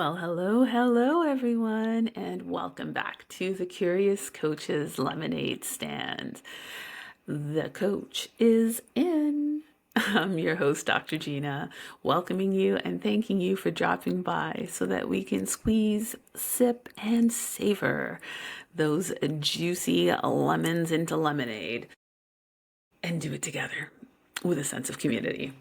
Well, hello, everyone, and welcome back to the Curious Coach's Lemonade Stand. The coach is in. I'm your host, Dr. Gena, welcoming you and thanking you for dropping by so that we can squeeze, sip, and savor those juicy lemons into lemonade and do it together with a sense of community.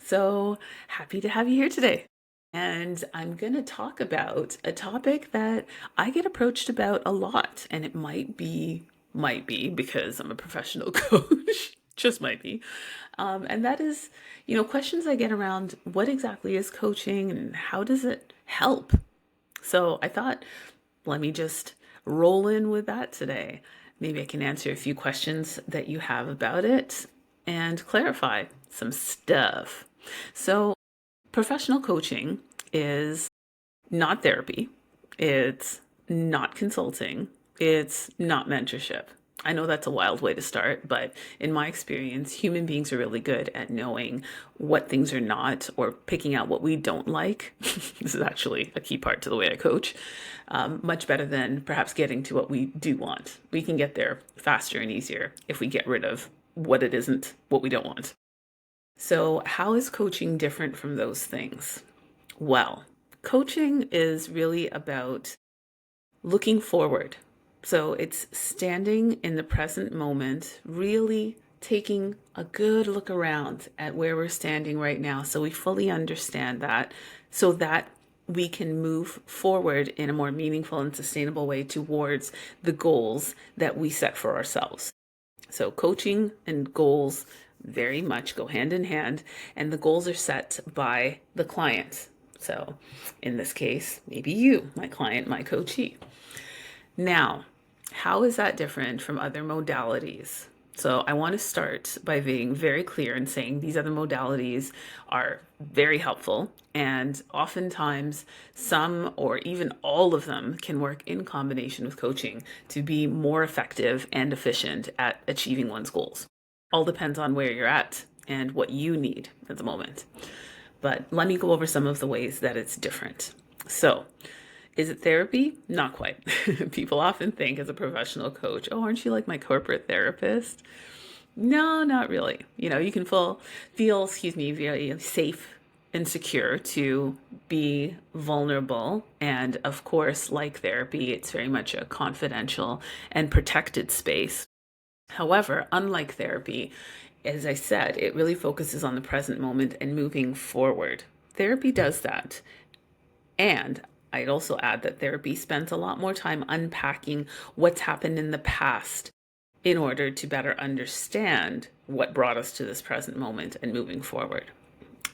So happy to have you here today. And I'm going to talk about a topic that I get approached about a lot, and it might be because I'm a professional coach, just might be. And that is, questions I get around what exactly is coaching and how does it help? So I thought, let me just roll in with that today. Maybe I can answer a few questions that you have about it and clarify some stuff. So, professional coaching is not therapy, it's not consulting, it's not mentorship. I know that's a wild way to start, but in my experience, human beings are really good at knowing what things are not or picking out what we don't like. This is actually a key part to the way I coach, much better than perhaps getting to what we do want. We can get there faster and easier if we get rid of what it isn't, what we don't want. So, how is coaching different from those things? Well, coaching is really about looking forward. So, it's standing in the present moment, really taking a good look around at where we're standing right now so we fully understand that, so that we can move forward in a more meaningful and sustainable way towards the goals that we set for ourselves. So, coaching and goals very much go hand in hand, and the goals are set by the client. So, in this case, maybe you, my client, my coachee. Now, how is that different from other modalities? So, I want to start by being very clear and saying these other modalities are very helpful, and oftentimes some or even all of them can work in combination with coaching to be more effective and efficient at achieving one's goals. All depends on where you're at and what you need at the moment. But let me go over some of the ways that it's different. So, is it therapy? Not quite. People often think as a professional coach, oh, aren't you like my corporate therapist? No, not really. You can feel, very safe and secure to be vulnerable. And of course, like therapy, it's very much a confidential and protected space. However, unlike therapy, as I said, it really focuses on the present moment and moving forward. Therapy does that. And I'd also add that therapy spends a lot more time unpacking what's happened in the past in order to better understand what brought us to this present moment and moving forward.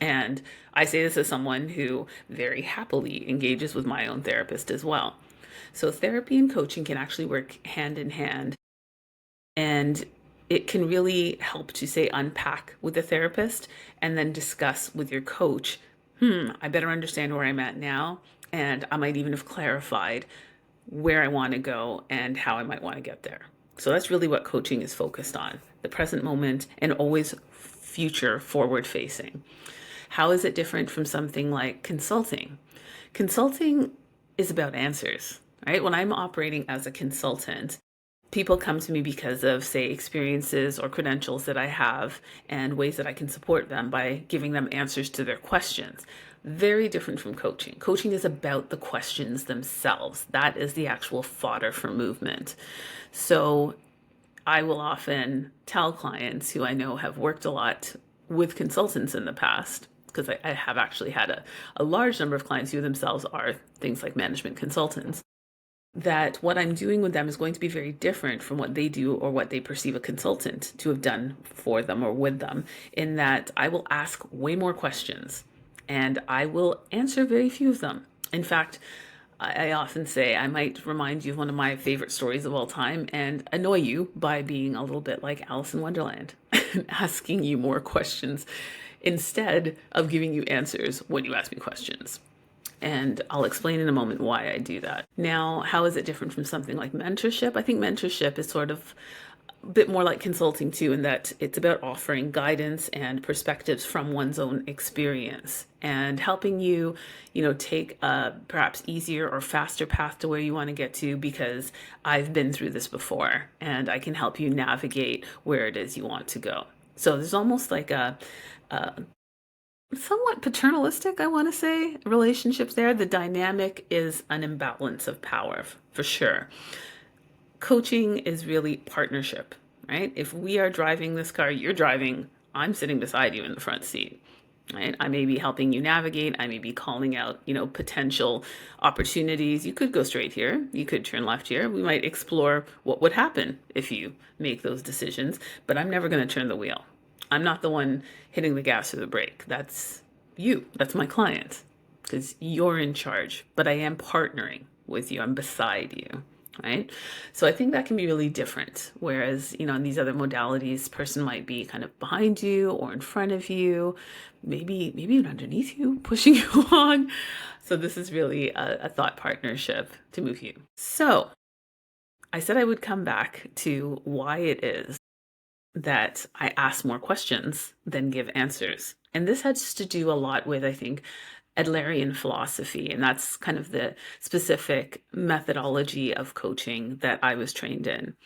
And I say this as someone who very happily engages with my own therapist as well. So therapy and coaching can actually work hand in hand. And it can really help to say unpack with the therapist and then discuss with your coach. I better understand where I'm at now. And I might even have clarified where I want to go and how I might want to get there. So that's really what coaching is focused on, the present moment and always future forward facing. How is it different from something like consulting? Consulting is about answers, right? When I'm operating as a consultant, people come to me because of, say, experiences or credentials that I have and ways that I can support them by giving them answers to their questions. Very different from coaching. Coaching is about the questions themselves. That is the actual fodder for movement. So I will often tell clients who I know have worked a lot with consultants in the past, because I have actually had a large number of clients who themselves are things like management consultants, that what I'm doing with them is going to be very different from what they do or what they perceive a consultant to have done for them or with them, in that I will ask way more questions and I will answer very few of them. In fact, I often say I might remind you of one of my favorite stories of all time and annoy you by being a little bit like Alice in Wonderland and asking you more questions instead of giving you answers when you ask me questions. And I'll explain in a moment why I do that. Now, how is it different from something like mentorship? I think mentorship is sort of bit more like consulting too, in that it's about offering guidance and perspectives from one's own experience and helping you, take a perhaps easier or faster path to where you want to get to, because I've been through this before and I can help you navigate where it is you want to go. So there's almost like a somewhat paternalistic, I want to say, relationship there. The dynamic is an imbalance of power for sure. Coaching is really partnership, right? If we are driving this car, you're driving, I'm sitting beside you in the front seat, right? I may be helping you navigate. I may be calling out, potential opportunities. You could go straight here. You could turn left here. We might explore what would happen if you make those decisions, but I'm never going to turn the wheel. I'm not the one hitting the gas or the brake. That's you. That's my client, because you're in charge, but I am partnering with you. I'm beside you. Right. So I think that can be really different. Whereas, in these other modalities, person might be kind of behind you or in front of you, maybe even underneath you, pushing you along. So this is really a thought partnership to move you. So I said I would come back to why it is that I ask more questions than give answers. And this has to do a lot with, I think, Adlerian philosophy. And that's kind of the specific methodology of coaching that I was trained in.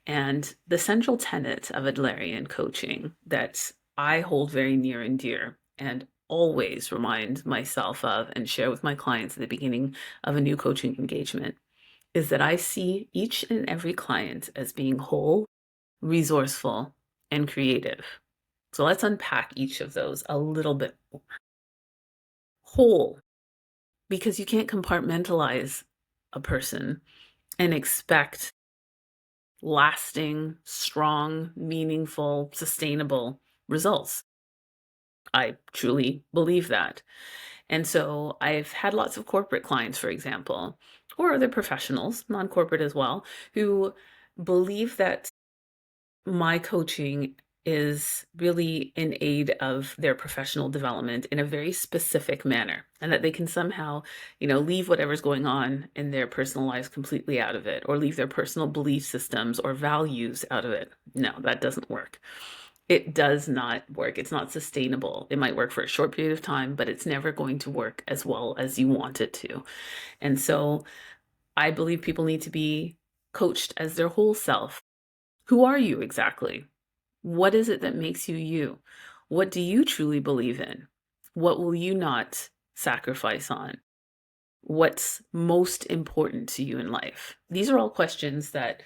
And the central tenet of Adlerian coaching that I hold very near and dear and always remind myself of and share with my clients at the beginning of a new coaching engagement is that I see each and every client as being whole, resourceful, and creative. So let's unpack each of those a little bit more. Whole, because you can't compartmentalize a person and expect lasting, strong, meaningful, sustainable results. I truly believe that. And so I've had lots of corporate clients, for example, or other professionals, non-corporate as well, who believe that my coaching is really in aid of their professional development in a very specific manner, and that they can somehow, leave whatever's going on in their personal lives completely out of it, or leave their personal belief systems or values out of it. No, that doesn't work. It does not work. It's not sustainable. It might work for a short period of time, but it's never going to work as well as you want it to. And so I believe people need to be coached as their whole self. Who are you exactly? What is it that makes you you? What do you truly believe in? What will you not sacrifice on? What's most important to you in life? These are all questions that,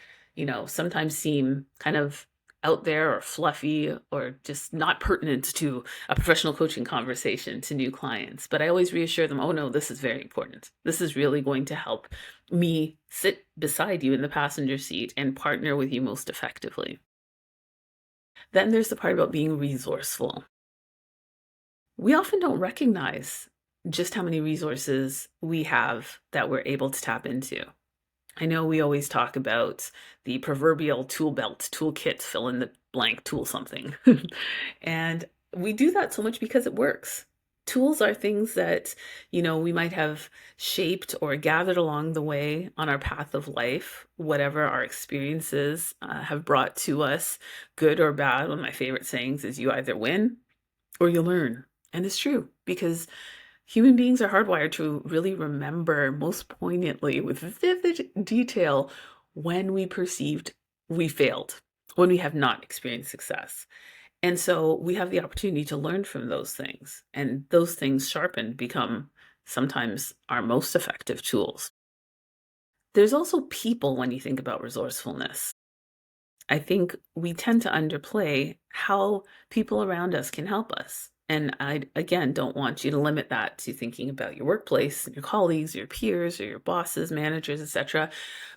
sometimes seem kind of out there or fluffy or just not pertinent to a professional coaching conversation to new clients. But I always reassure them, oh no, this is very important. This is really going to help me sit beside you in the passenger seat and partner with you most effectively. Then there's the part about being resourceful. We often don't recognize just how many resources we have that we're able to tap into. I know we always talk about the proverbial tool belt, toolkit, fill in the blank, tool something. And we do that so much because it works. Tools are things that, we might have shaped or gathered along the way on our path of life, whatever our experiences have brought to us, good or bad. One of my favorite sayings is you either win or you learn. And it's true, because human beings are hardwired to really remember most poignantly with vivid detail when we perceived we failed, when we have not experienced success. And so we have the opportunity to learn from those things, and those things sharpened become sometimes our most effective tools. There's also people when you think about resourcefulness. I think we tend to underplay how people around us can help us. And I, again, don't want you to limit that to thinking about your workplace, your colleagues, your peers, or your bosses, managers, etc.,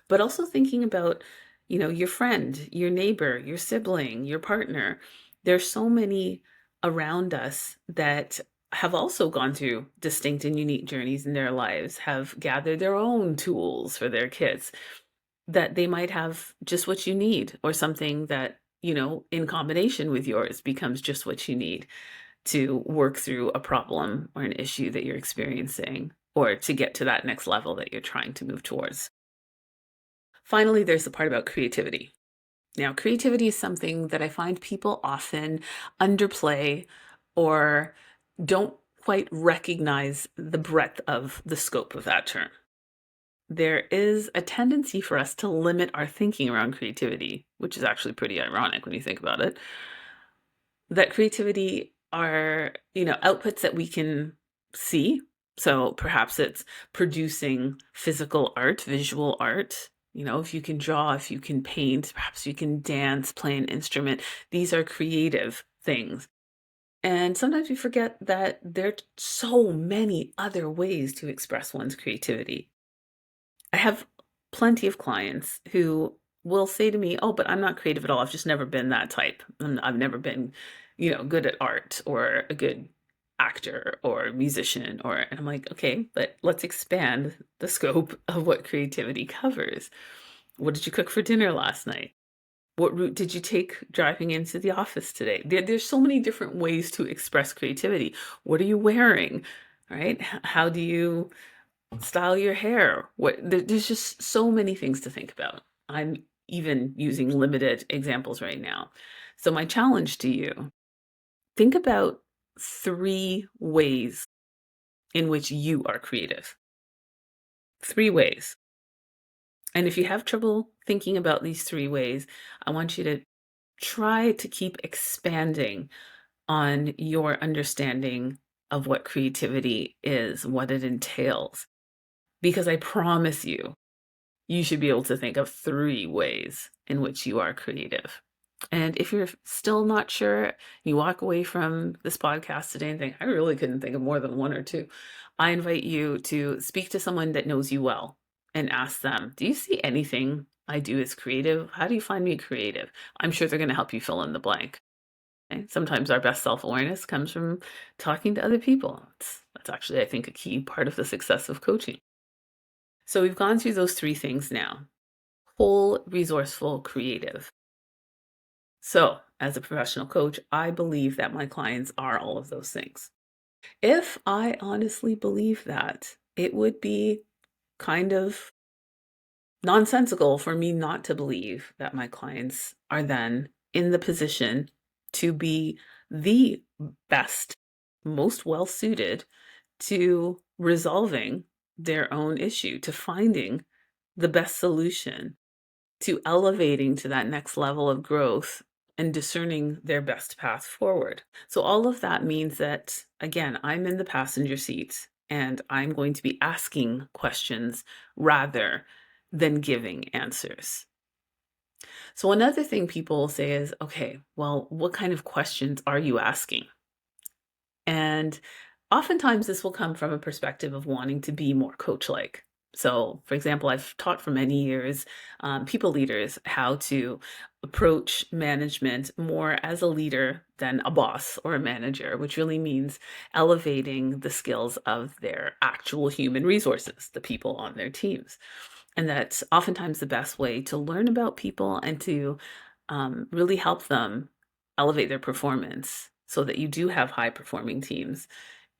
but also thinking about, your friend, your neighbor, your sibling, your partner. There's so many around us that have also gone through distinct and unique journeys in their lives, have gathered their own tools for their kids, that they might have just what you need, or something that, in combination with yours becomes just what you need to work through a problem or an issue that you're experiencing, or to get to that next level that you're trying to move towards. Finally, there's the part about creativity. Now, creativity is something that I find people often underplay or don't quite recognize the breadth of the scope of that term. There is a tendency for us to limit our thinking around creativity, which is actually pretty ironic when you think about it. That creativity are, outputs that we can see. So perhaps it's producing physical art, visual art. If you can draw, if you can paint, perhaps you can dance, play an instrument. These are creative things. And sometimes we forget that there are so many other ways to express one's creativity. I have plenty of clients who will say to me, "Oh, but I'm not creative at all. I've just never been that type. I've never been, good at art or a good actor or musician." And I'm like, "Okay, but let's expand the scope of what creativity covers. What did you cook for dinner last night? What route did you take driving into the office today?" There's so many different ways to express creativity. What are you wearing? Right? How do you style your hair? There's just so many things to think about. I'm even using limited examples right now. So my challenge to you, think about 3 ways in which you are creative. 3 ways. And if you have trouble thinking about these 3 ways, I want you to try to keep expanding on your understanding of what creativity is, what it entails. Because I promise you should be able to think of 3 ways in which you are creative. And if you're still not sure, you walk away from this podcast today and think, "I really couldn't think of more than 1 or 2." I invite you to speak to someone that knows you well and ask them, "Do you see anything I do as creative? How do you find me creative?" I'm sure they're gonna help you fill in the blank. Okay? Sometimes our best self-awareness comes from talking to other people. That's actually, I think, a key part of the success of coaching. So we've gone through those 3 things now. Whole, resourceful, creative. So, as a professional coach, I believe that my clients are all of those things. If I honestly believe that, it would be kind of nonsensical for me not to believe that my clients are then in the position to be the best, most well suited to resolving their own issue, to finding the best solution, to elevating to that next level of growth and discerning their best path forward. So, all of that means that, again, I'm in the passenger seat and I'm going to be asking questions rather than giving answers. So, another thing people will say is, "Okay, well, what kind of questions are you asking?" And oftentimes this will come from a perspective of wanting to be more coach like. So, for example, I've taught for many years people leaders how to approach management more as a leader than a boss or a manager, which really means elevating the skills of their actual human resources, the people on their teams. And that's oftentimes the best way to learn about people and to really help them elevate their performance so that you do have high performing teams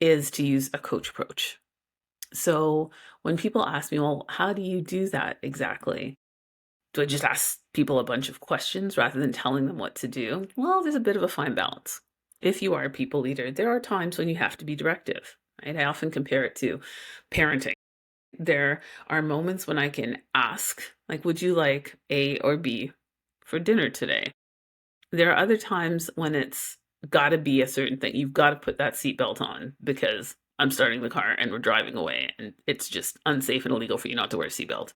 is to use a coach approach. So when people ask me, "Well, how do you do that exactly?" Do I just ask people a bunch of questions rather than telling them what to do? Well, there's a bit of a fine balance. If you are a people leader, there are times when you have to be directive, right? I often compare it to parenting. There are moments when I can ask, like, "Would you like A or B for dinner today?" There are other times when it's gotta be a certain thing. You've gotta put that seatbelt on because I'm starting the car and we're driving away, and it's just unsafe and illegal for you not to wear a seatbelt.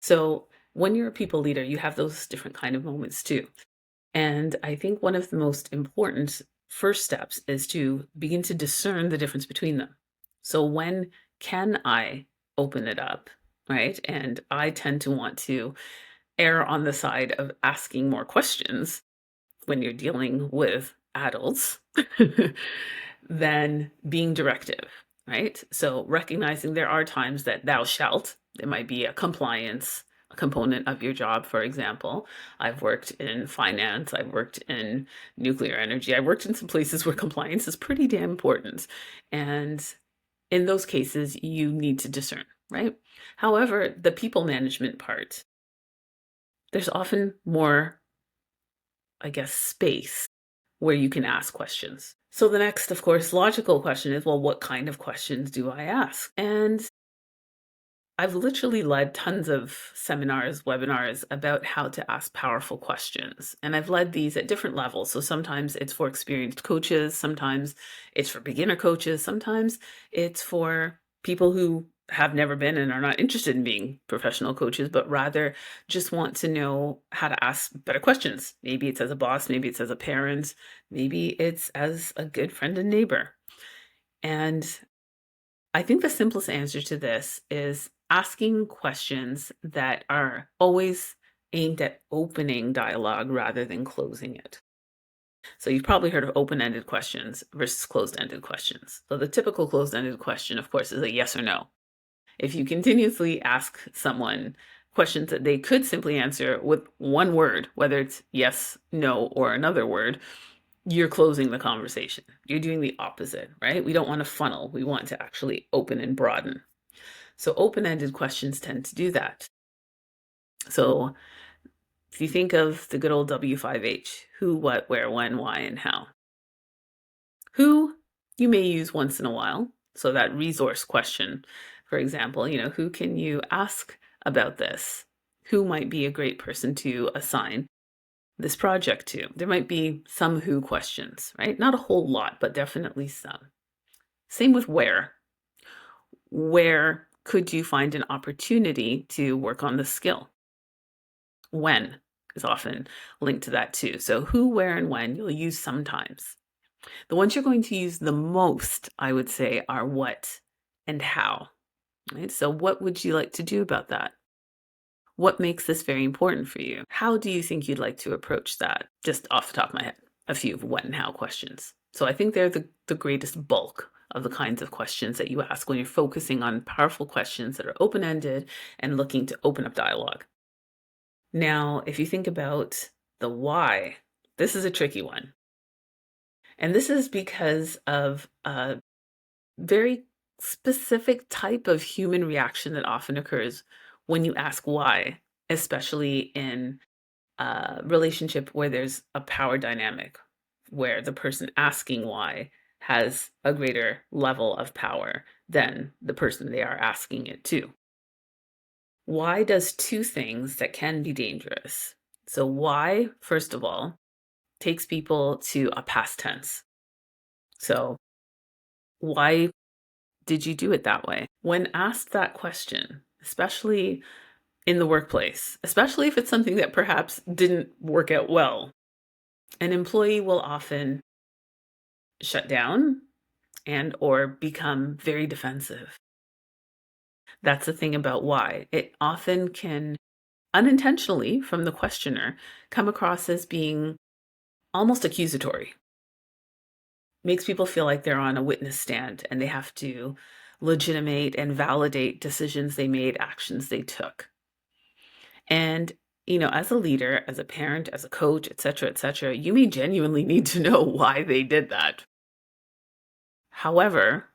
So, when you're a people leader, you have those different kind of moments too. And I think one of the most important first steps is to begin to discern the difference between them. So, when can I open it up, right? And I tend to want to err on the side of asking more questions when you're dealing with adults than being directive, right? So recognizing there are times that thou shalt, there might be a compliance a component of your job, for example. I've worked in finance, I've worked in nuclear energy, I've worked in some places where compliance is pretty damn important. And in those cases, you need to discern, right? However, the people management part, there's often more I guess, space where you can ask questions. So the next, of course, logical question is, well, what kind of questions do I ask? And I've literally led tons of seminars, webinars about how to ask powerful questions. And I've led these at different levels. So sometimes it's for experienced coaches, sometimes it's for beginner coaches, sometimes it's for people who have never been and are not interested in being professional coaches, but rather just want to know how to ask better questions. Maybe it's as a boss, maybe it's as a parent, maybe it's as a good friend and neighbor. And I think the simplest answer to this is asking questions that are always aimed at opening dialogue rather than closing it. So you've probably heard of open-ended questions versus closed-ended questions. So the typical closed-ended question, of course, is a yes or no. If you continuously ask someone questions that they could simply answer with one word, whether it's yes, no, or another word, you're closing the conversation. You're doing the opposite, right? We don't want to funnel. We want to actually open and broaden. So open-ended questions tend to do that. So if you think of the good old W5H, who, what, where, when, why, and how. Who you may use once in a while. So that resource question, for example, who can you ask about this? Who might be a great person to assign this project to? There might be some who questions, right? Not a whole lot, but definitely some. Same with where. Where could you find an opportunity to work on the skill? When is often linked to that too. So who, where, and when you'll use sometimes. The ones you're going to use the most, I would say, are what and how. Right? So what would you like to do about that? What makes this very important for you? How do you think you'd like to approach that? Just off the top of my head, a few of what and how questions. So I think they're the greatest bulk of the kinds of questions that you ask when you're focusing on powerful questions that are open-ended and looking to open up dialogue. Now, if you think about the why, this is a tricky one. And this is because of a very specific type of human reaction that often occurs when you ask why, especially in a relationship where there's a power dynamic, where the person asking why has a greater level of power than the person they are asking it to. Why does two things that can be dangerous. So why, first of all, takes people to a past tense. So why did you do it that way? When asked that question, especially in the workplace, especially if it's something that perhaps didn't work out well, an employee will often shut down and or become very defensive. That's the thing about why. It often can unintentionally from the questioner come across as being almost accusatory. Makes people feel like they're on a witness stand and they have to legitimate and validate decisions they made, actions they took. And, as a leader, as a parent, as a coach, et cetera, you may genuinely need to know why they did that. However,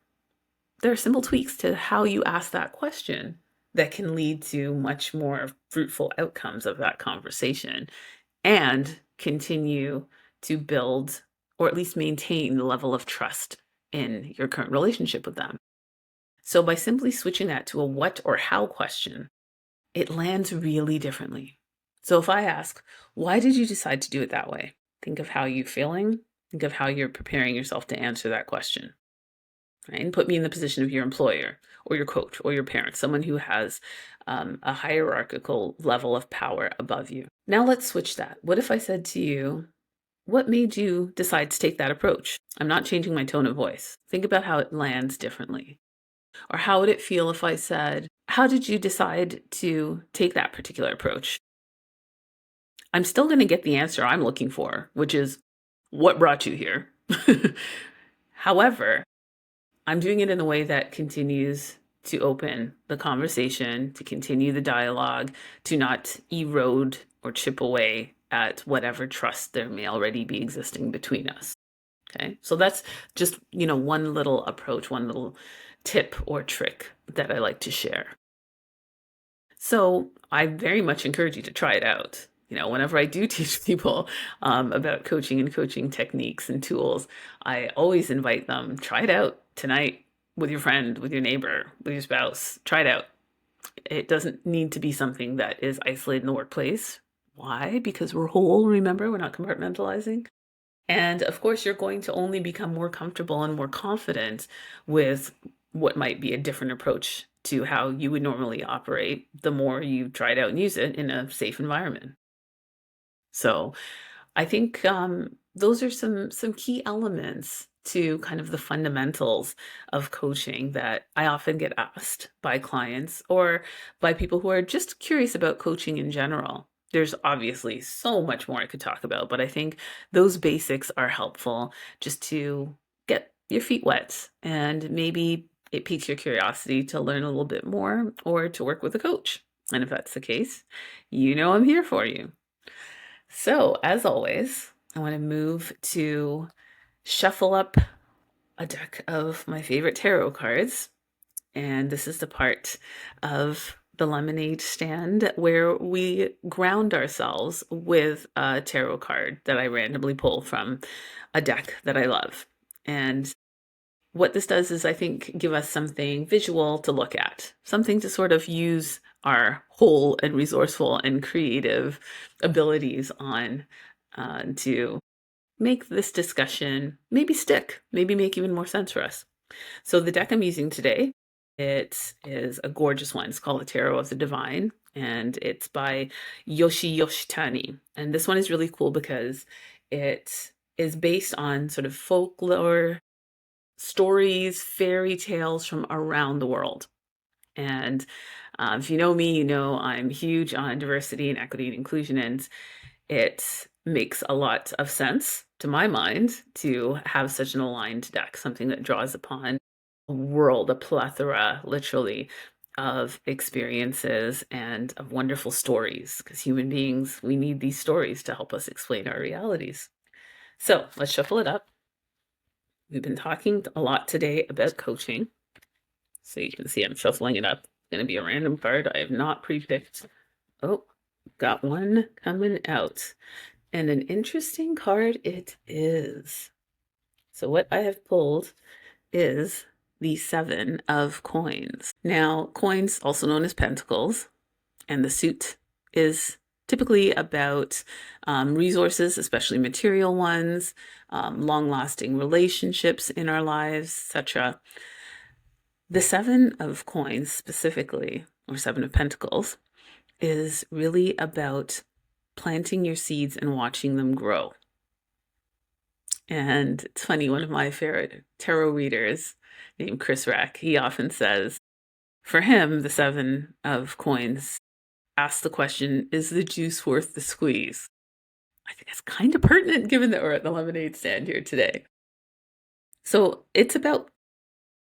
there are simple tweaks to how you ask that question that can lead to much more fruitful outcomes of that conversation and continue to build or at least maintain the level of trust in your current relationship with them. So by simply switching that to a what or how question, it lands really differently. So if I ask, why did you decide to do it that way? Think of how you're feeling. Think of how you're preparing yourself to answer that question. Right? And put me in the position of your employer or your coach or your parent, someone who has a hierarchical level of power above you. Now let's switch that. What if I said to you, what made you decide to take that approach? I'm not changing my tone of voice. Think about how it lands differently. Or how would it feel if I said, how did you decide to take that particular approach? I'm still going to get the answer I'm looking for, which is what brought you here. However, I'm doing it in a way that continues to open the conversation, to continue the dialogue, to not erode or chip away at whatever trust there may already be existing between us. Okay, so that's just, one little approach, one little tip or trick that I like to share. So I very much encourage you to try it out. whenever I do teach people about coaching and coaching techniques and tools, I always invite them, try it out tonight with your friend, with your neighbor, with your spouse. Try it out. It doesn't need to be something that is isolated in the workplace. Why? Because we're whole, remember, we're not compartmentalizing. And of course, you're going to only become more comfortable and more confident with what might be a different approach to how you would normally operate the more you try it out and use it in a safe environment. So I think those are some key elements to kind of the fundamentals of coaching that I often get asked by clients or by people who are just curious about coaching in general. There's obviously so much more I could talk about, but I think those basics are helpful just to get your feet wet, and maybe it piques your curiosity to learn a little bit more or to work with a coach. And if that's the case, I'm here for you. So, as always, I want to move to shuffle up a deck of my favorite tarot cards. And this is the part of the lemonade stand where we ground ourselves with a tarot card that I randomly pull from a deck that I love. And what this does is, I think, give us something visual to look at, something to sort of use our whole and resourceful and creative abilities on to make this discussion maybe stick, maybe make even more sense for us. So the deck I'm using today, it is a gorgeous one. It's called the Tarot of the Divine, and it's by Yoshitani. And this one is really cool because it is based on sort of folklore stories, fairy tales from around the world. And if you know me, you know I'm huge on diversity and equity and inclusion, and it makes a lot of sense to my mind to have such an aligned deck, something that draws upon a world, a plethora, literally, of experiences and of wonderful stories, because human beings, we need these stories to help us explain our realities. So let's shuffle it up. We've been talking a lot today about coaching. So you can see I'm shuffling it up. It's going to be a random card I have not pre-picked. Oh, got one coming out. And an interesting card it is. So what I have pulled is the 7 of coins. Now, coins, also known as pentacles, and the suit is typically about resources, especially material ones, long-lasting relationships in our lives, etc. The 7 of coins specifically, or 7 of pentacles, is really about planting your seeds and watching them grow. And it's funny, one of my favorite tarot readers named Chris Rack, he often says, for him, the 7 of coins asks the question, is the juice worth the squeeze? I think it's kind of pertinent given that we're at the lemonade stand here today. So it's about,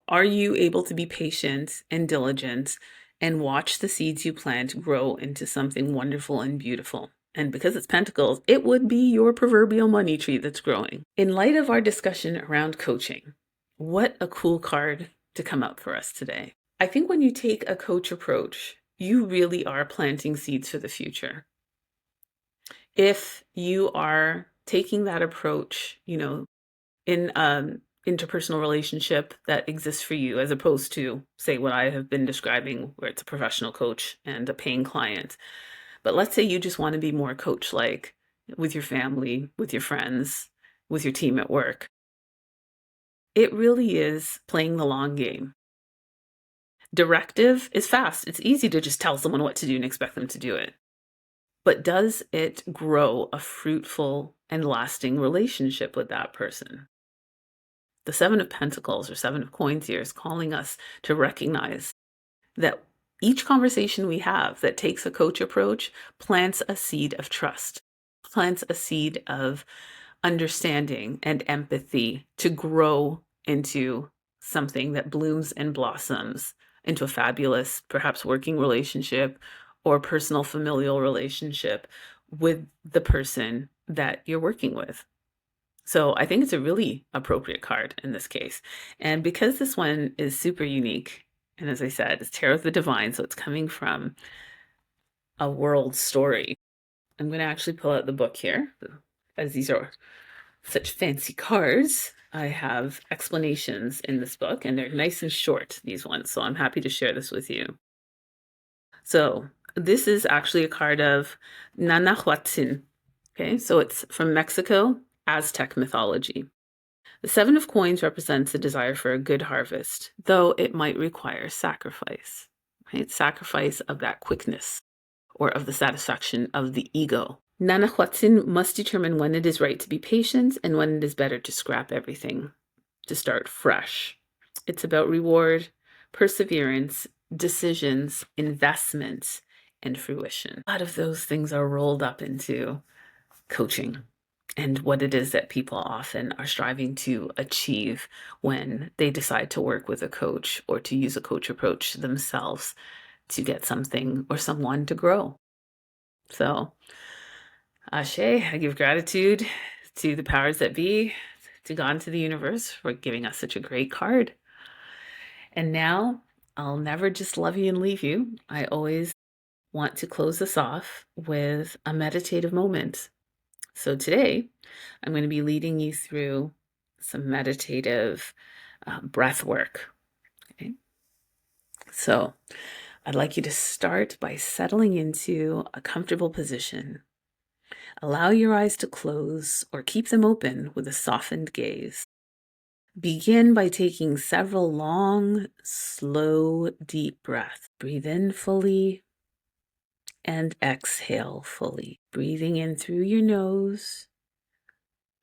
are you able to be patient and diligent and watch the seeds you plant grow into something wonderful and beautiful? And because it's pentacles, it would be your proverbial money tree that's growing. In light of our discussion around coaching, what a cool card to come up for us today. I think when you take a coach approach, you really are planting seeds for the future. If you are taking that approach, in interpersonal relationship that exists for you, as opposed to, say, what I have been describing, where it's a professional coach and a paying client. But let's say you just want to be more coach-like with your family, with your friends, with your team at work. It really is playing the long game. Directive is fast. It's easy to just tell someone what to do and expect them to do it. But does it grow a fruitful and lasting relationship with that person? The 7 of Pentacles, or 7 of coins here, is calling us to recognize that each conversation we have that takes a coach approach plants a seed of trust, plants a seed of understanding and empathy to grow into something that blooms and blossoms into a fabulous, perhaps working relationship or personal familial relationship with the person that you're working with. So I think it's a really appropriate card in this case. And because this one is super unique, and as I said, it's Tarot of the Divine, so it's coming from a world story. I'm going to actually pull out the book here, as these are such fancy cards. I have explanations in this book, and they're nice and short, these ones, so I'm happy to share this with you. So this is actually a card of Nanahuatzin. Okay, so it's from Mexico, Aztec mythology. The Seven of Coins represents the desire for a good harvest, though it might require sacrifice, right? Sacrifice of that quickness or of the satisfaction of the ego. Nanahuatzin must determine when it is right to be patient and when it is better to scrap everything, to start fresh. It's about reward, perseverance, decisions, investment, and fruition. A lot of those things are rolled up into coaching and what it is that people often are striving to achieve when they decide to work with a coach or to use a coach approach themselves to get something or someone to grow. So, Ashe, I give gratitude to the powers that be, to God and to the universe for giving us such a great card. And now I'll never just love you and leave you. I always want to close this off with a meditative moment. So today, I'm going to be leading you through some meditative breath work. Okay? So I'd like you to start by settling into a comfortable position. Allow your eyes to close or keep them open with a softened gaze. Begin by taking several long, slow, deep breaths. Breathe in fully and exhale fully. Breathing in through your nose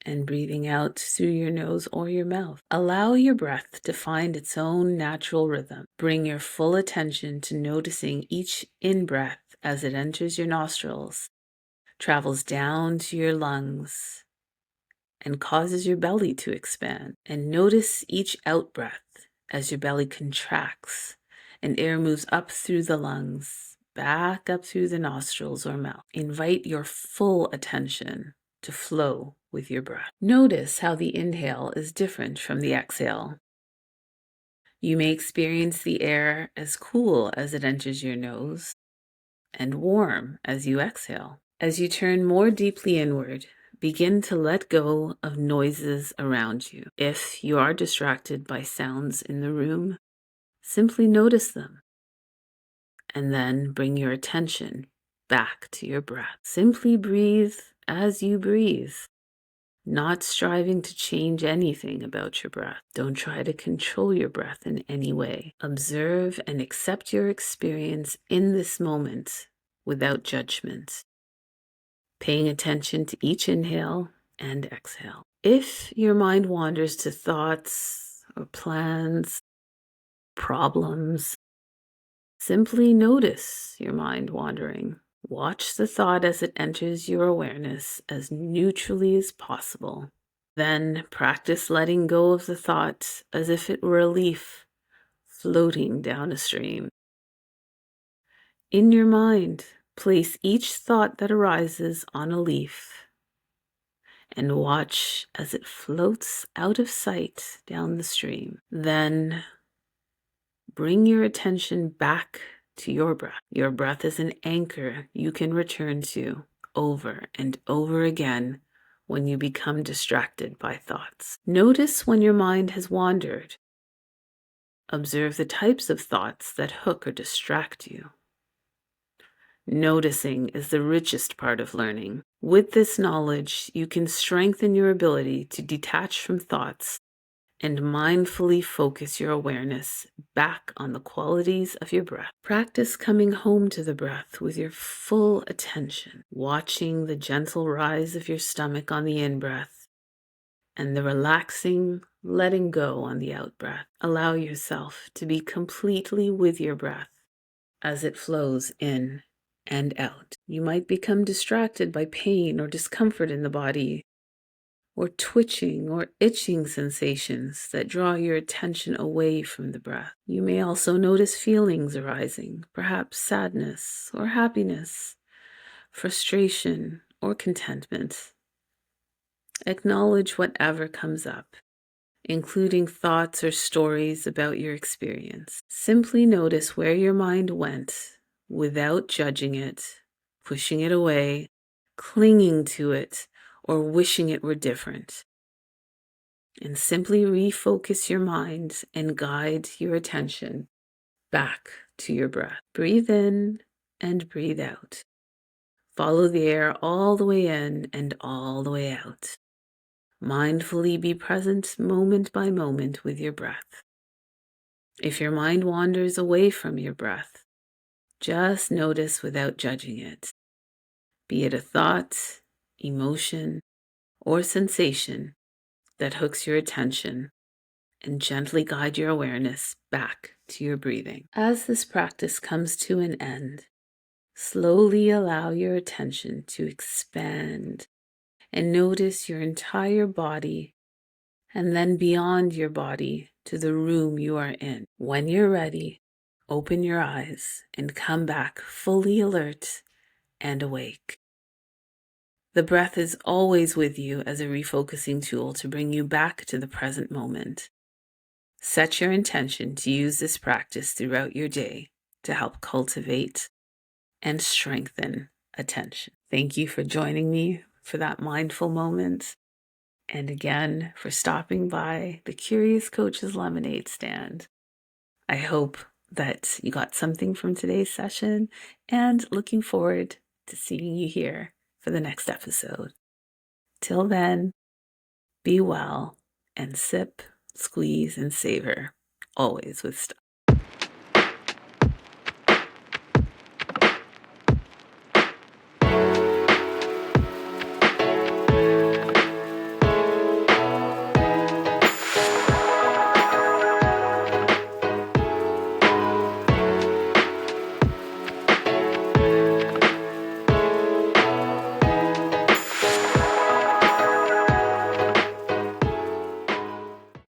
and breathing out through your nose or your mouth. Allow your breath to find its own natural rhythm. Bring your full attention to noticing each in-breath as it enters your nostrils, travels down to your lungs, and causes your belly to expand. And notice each out-breath as your belly contracts and air moves up through the lungs, back up through the nostrils or mouth. Invite your full attention to flow with your breath. Notice how the inhale is different from the exhale. You may experience the air as cool as it enters your nose and warm as you exhale. As you turn more deeply inward, begin to let go of noises around you. If you are distracted by sounds in the room, simply notice them and then bring your attention back to your breath. Simply breathe as you breathe, not striving to change anything about your breath. Don't try to control your breath in any way. Observe and accept your experience in this moment without judgment, paying attention to each inhale and exhale. If your mind wanders to thoughts or plans, problems, simply notice your mind wandering. Watch the thought as it enters your awareness as neutrally as possible. Then practice letting go of the thought as if it were a leaf floating down a stream. In your mind, place each thought that arises on a leaf and watch as it floats out of sight down the stream. Then bring your attention back to your breath. Your breath is an anchor you can return to over and over again when you become distracted by thoughts. Notice when your mind has wandered. Observe the types of thoughts that hook or distract you. Noticing is the richest part of learning. With this knowledge, you can strengthen your ability to detach from thoughts and mindfully focus your awareness back on the qualities of your breath. Practice coming home to the breath with your full attention, watching the gentle rise of your stomach on the in-breath and the relaxing letting go on the out-breath. Allow yourself to be completely with your breath as it flows in and out. You might become distracted by pain or discomfort in the body, or twitching or itching sensations that draw your attention away from the breath. You may also notice feelings arising, perhaps sadness or happiness, frustration or contentment. Acknowledge whatever comes up, including thoughts or stories about your experience. Simply notice where your mind went without judging it, pushing it away, clinging to it, or wishing it were different. And simply refocus your mind and guide your attention back to your breath. Breathe in and breathe out. Follow the air all the way in and all the way out. Mindfully be present moment by moment with your breath. If your mind wanders away from your breath, just notice without judging it. Be it a thought, emotion, or sensation that hooks your attention, and gently guide your awareness back to your breathing. As this practice comes to an end, slowly allow your attention to expand and notice your entire body, and then beyond your body to the room you are in. When you're ready, open your eyes and come back fully alert and awake. The breath is always with you as a refocusing tool to bring you back to the present moment. Set your intention to use this practice throughout your day to help cultivate and strengthen attention. Thank you for joining me for that mindful moment. And again, for stopping by the Curious Coach's Lemonade Stand. I hope that you got something from today's session, and looking forward to seeing you here for the next episode. Till then, be well and sip, squeeze, and savor, always with style.